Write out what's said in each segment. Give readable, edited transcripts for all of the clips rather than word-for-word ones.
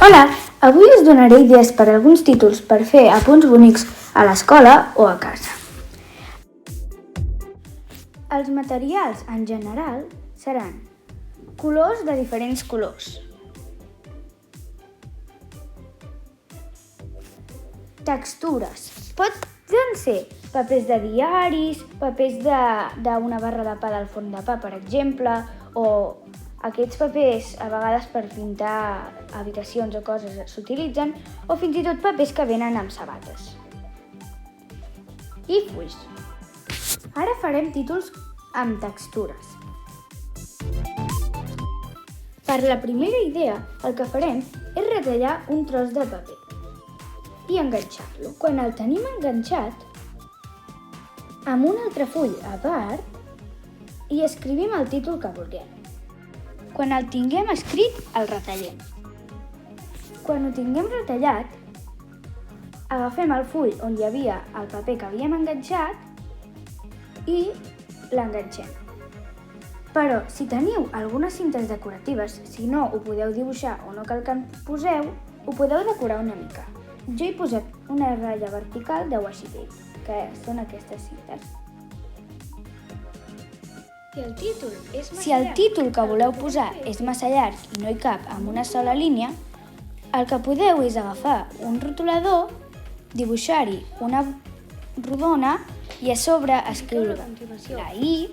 Hola, avui us donaré idees per a alguns títols per fer apunts bonics a l'escola o a casa. Els materials en general seran colors de diferents colors, textures, poden ser papers de diaris, papers d'una barra de pa del forn de pa, per exemple, o aquests papers a vegades per pintar habitacions o coses s'utilitzen, o fins i tot papers que venen amb sabates. I fulls. Ara farem títols amb textures. Per la primera idea, el que farem és retallar un tros de paper i enganxar-lo. Quan el tenim enganxat, amb un altre full a part hi escrivim el títol que vulguem. Quan el tinguem escrit, el retallem. Quan ho tinguem retallat, agafem el full on hi havia el paper que havíem enganxat i l'enganxem. Però si teniu algunes cintes decoratives, si no ho podeu dibuixar o no cal que en poseu, ho podeu decorar una mica. Jo he posat una ratlla vertical de washi tape, que són aquestes cintes. Si el títol que voleu posar és massa llarg i no hi cap amb una sola línia, el que podeu és agafar un rotulador, dibuixar-hi una rodona i a sobre escriure la I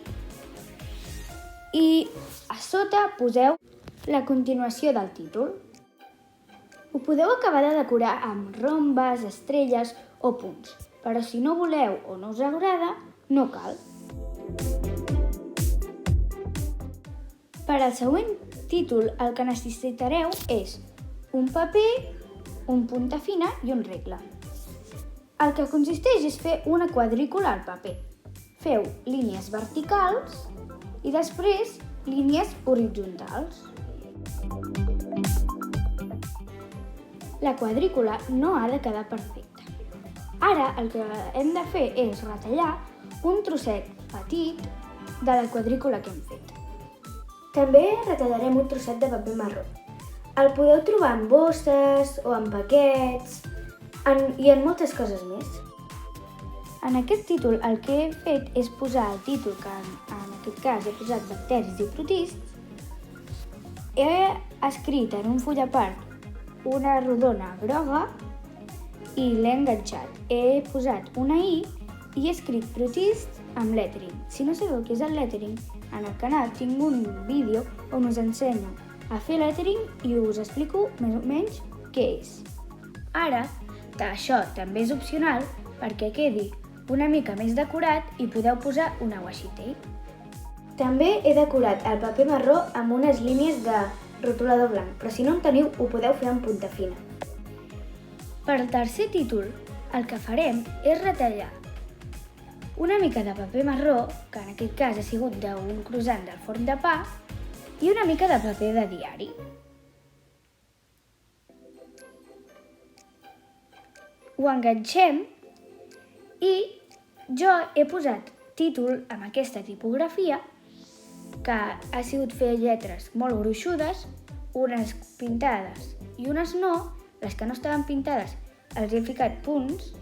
i a sota poseu la continuació del títol. Ho podeu acabar de decorar amb rombes, estrelles o punts, però si no voleu o no us agrada, no cal. Per al següent títol el que necessitareu és un paper, un punta fina i un regle. El que consisteix és fer una quadrícula al paper. Feu línies verticals i després línies horitzontals. La quadrícula no ha de quedar perfecta. Ara el que hem de fer és retallar un trosset petit de la quadrícula que hem fet. També retallarem un trosset de paper marró. El podeu trobar en bosses o en paquets i en moltes coses més. En aquest títol el que he fet és posar el títol, que en aquest cas he posat bacteris i protists. He escrit en un full a part una rodona groga i l'he enganxat. He posat una I i he escrit protists amb lettering. Si no sabeu què és el lettering, en el canal tinc un vídeo on us ensenyo a fer lettering i us explico més o menys què és. Ara, això també és opcional perquè quedi una mica més decorat i podeu posar una washi tape. També he decorat el paper marró amb unes línies de rotulador blanc, però si no en teniu ho podeu fer amb punta fina. Per al tercer títol, el que farem és retallar una mica de paper marró, que en aquest cas ha sigut d'un croissant del forn de pa, i una mica de paper de diari. Ho enganxem i jo he posat títol amb aquesta tipografia, que ha sigut fer lletres molt gruixudes, unes pintades i unes no. Les que no estaven pintades els he ficat punts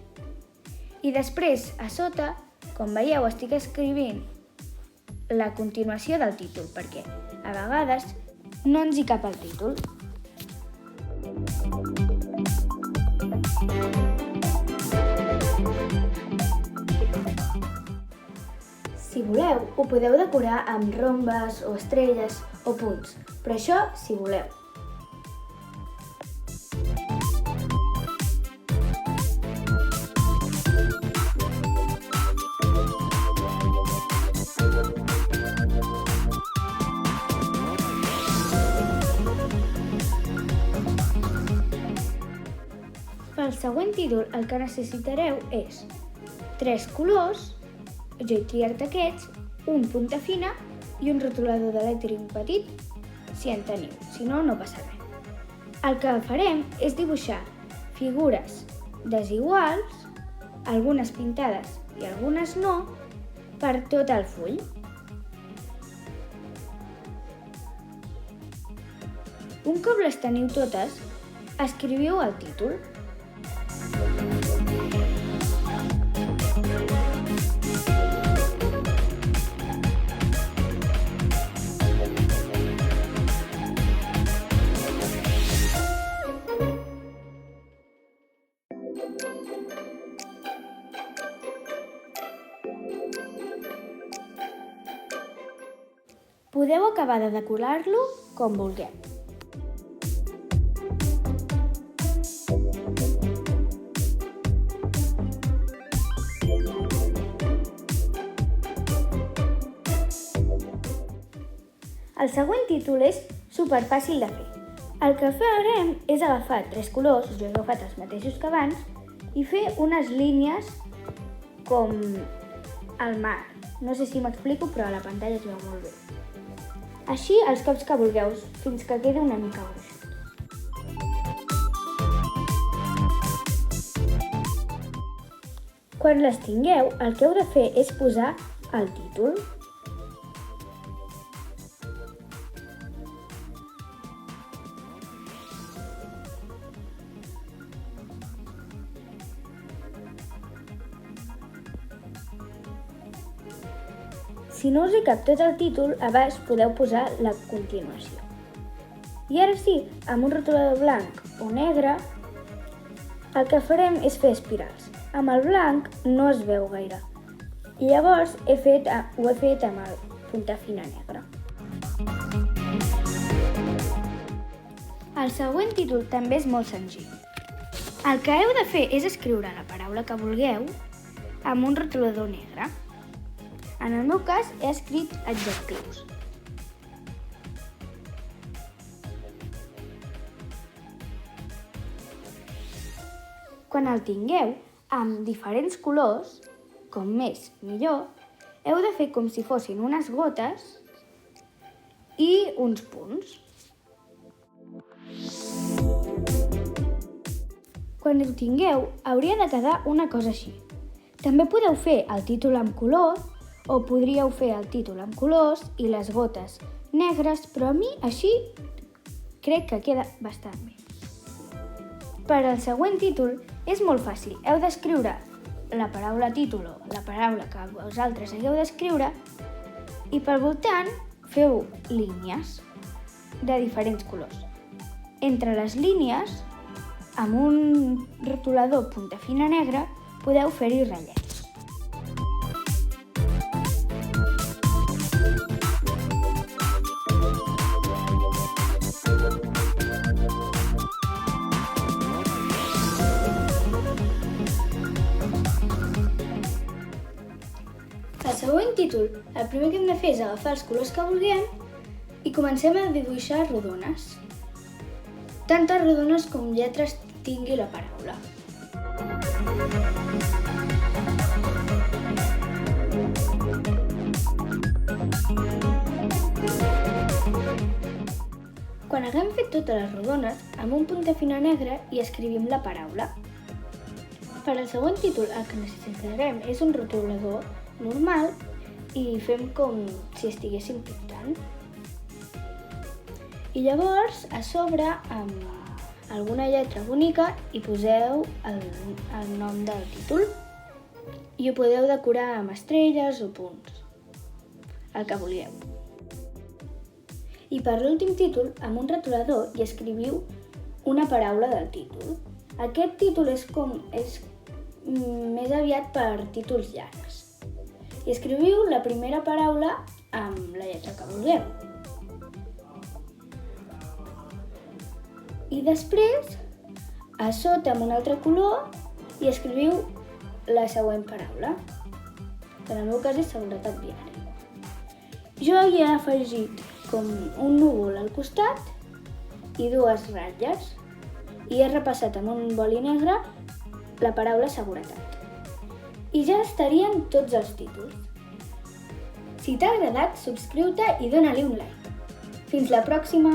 i després a sota, com veieu, estic escrivint la continuació del títol, perquè a vegades no ens hi cap el títol. Si voleu, ho podeu decorar amb rombes o estrelles o punts, però això si voleu. Per al següent títol el que necessitareu és 3 colors, jo he triat aquests, un punta fina i un rotulador de lettering petit, si en teniu, si no, no passa res. El que farem és dibuixar figures desiguals, algunes pintades i algunes no, per tot el full. Un cop les teniu totes, Escriviu el títol. Podeu acabar de decorar-lo com vulgueu. El següent títol és superfàcil de fer. El que farem és agafar 3 colors, jo he agafat els mateixos que abans, i fer unes línies com el mar. No sé si m'explico, però a la pantalla es veu molt bé. Així els cops que vulgueu, fins que quedi una mica gruixut. Quan les tingueu, el que heu de fer és posar el títol. Si no us hi cap tot el títol, a baix podeu posar la continuació. I ara sí, amb un rotulador blanc o negre, el que farem és fer espirals. Amb el blanc no es veu gaire. I llavors ho he fet amb el punta fina negre. El següent títol també és molt senzill. El que heu de fer és escriure la paraula que vulgueu amb un rotulador negre. En el meu cas he escrit adjectius. Quan el tingueu amb diferents colors, com més millor, heu de fer com si fossin unes gotes i uns punts. Quan ho tingueu, hauria de quedar una cosa així. També podeu fer el títol amb color, o podríeu fer el títol amb colors i les gotes negres, però a mi així crec que queda bastant bé. Per al següent títol és molt fàcil. Heu d'escriure la paraula títol o la paraula que vosaltres hagueu d'escriure i pel voltant feu línies de diferents colors. Entre les línies, amb un rotulador punta fina negra, podeu fer-hi ratllets. El següent títol, el primer que hem de fer és agafar els colors que vulguem i comencem a dibuixar rodones. Tantes rodones com lletres tingui la paraula. Quan haguem fet totes les rodones, amb un punta fina negre hi escrivim la paraula. Per al següent títol, el que necessitarem és un rotulador normal i fem com si estiguéssim pintant. I llavors, a sobre, amb alguna lletra bonica, hi poseu el nom del títol i ho podeu decorar amb estrelles o punts, el que vulgueu. I per l'últim títol, amb un rotulador hi escriviu una paraula del títol. Aquest títol és més aviat per títols llargs. I escriviu la primera paraula amb la lletra que vulgueu. I després, a sota amb un altre color, hi escriviu la següent paraula, que en el meu cas és seguretat viària. Jo hi he afegit com un núvol al costat i 2 ratlles i he repassat amb un boli negre la paraula seguretat. I ja estarien tots els títols. Si t'ha agradat, subscriu-te i dona-li un like. Fins la pròxima!